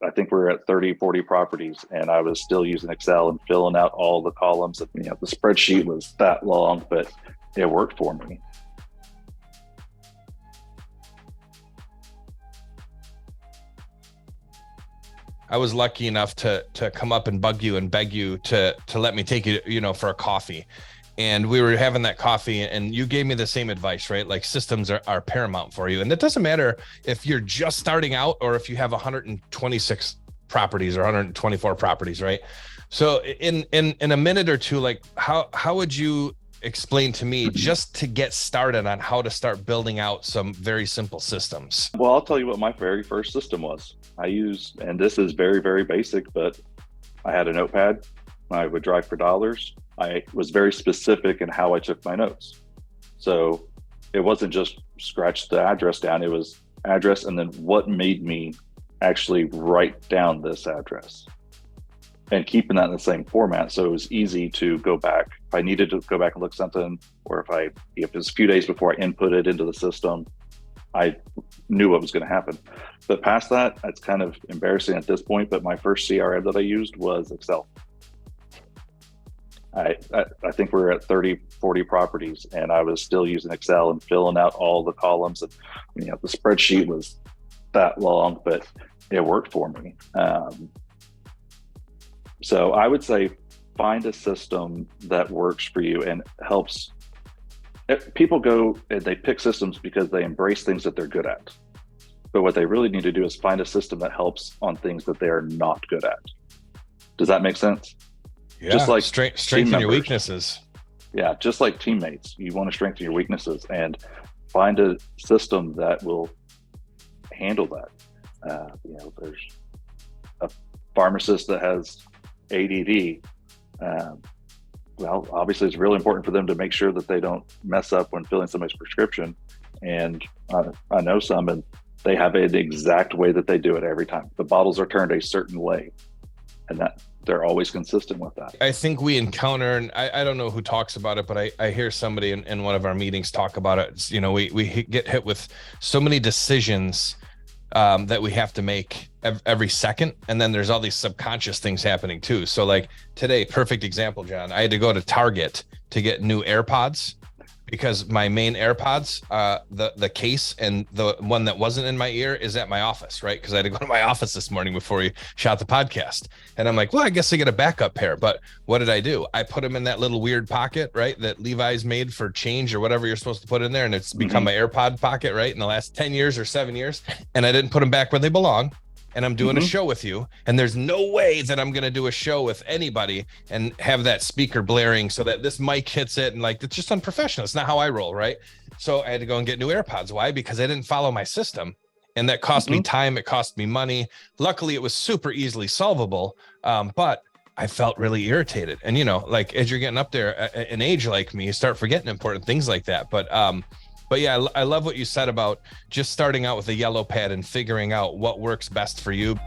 I think we were at 30, 40 properties, and I was still using Excel and filling out all the columns. And, the spreadsheet was that long, but it worked for me. I was lucky enough to come up and bug you and beg you to let me take you, for a coffee. And we were having that coffee and you gave me the same advice, right? Like systems are paramount for you. And it doesn't matter if you're just starting out or if you have 126 properties or 124 properties, right? So in a minute or two, like how would you explain to me just to get started on how to start building out some very simple systems? Well, I'll tell you what my very first system was. I used, and this is very, very basic, but I had a notepad. I would drive for dollars. I was very specific in how I took my notes. So it wasn't just scratch the address down, it was address and then what made me actually write down this address and keeping that in the same format. So it was easy to go back. If I needed to go back and look something, or if it was a few days before I input it into the system, I knew what was going to happen. But past that, it's kind of embarrassing at this point, but my first CRM that I used was Excel. I think we were at 30, 40 properties, and I was still using Excel and filling out all the columns. And the spreadsheet was that long, but it worked for me. So I would say find a system that works for you and helps. People go and they pick systems because they embrace things that they're good at. But what they really need to do is find a system that helps on things that they are not good at. Does that make sense? Yeah, just like strengthen your weaknesses. Yeah, just like teammates, you want to strengthen your weaknesses and find a system that will handle that. There's a pharmacist that has ADD. Well, obviously, it's really important for them to make sure that they don't mess up when filling somebody's prescription. And I know some, and they have an exact way that they do it every time. The bottles are turned a certain way, and that they're always consistent with that. I think we encounter, and I don't know who talks about it, but I hear somebody in one of our meetings talk about it. We get hit with so many decisions that we have to make every second. And then there's all these subconscious things happening too. So like today, perfect example, John, I had to go to Target to get new AirPods because my main AirPods, the case and the one that wasn't in my ear is at my office, right? Because I had to go to my office this morning before we shot the podcast. And I'm like, well, I guess I get a backup pair. But what did I do? I put them in that little weird pocket, right? That Levi's made for change or whatever you're supposed to put in there. And it's become my AirPod pocket, right? In the last 10 years or 7 years. And I didn't put them back where they belong. And I'm doing a show with you, and there's no way that I'm going to do a show with anybody and have that speaker blaring so that this mic hits it. And like, it's just unprofessional. It's not how I roll. Right. So I had to go and get new AirPods. Why? Because I didn't follow my system, and that cost me time. It cost me money. Luckily it was super easily solvable. But I felt really irritated. And, like as you're getting up there in age, like me, you start forgetting important things like that. But yeah, I love what you said about just starting out with a yellow pad and figuring out what works best for you.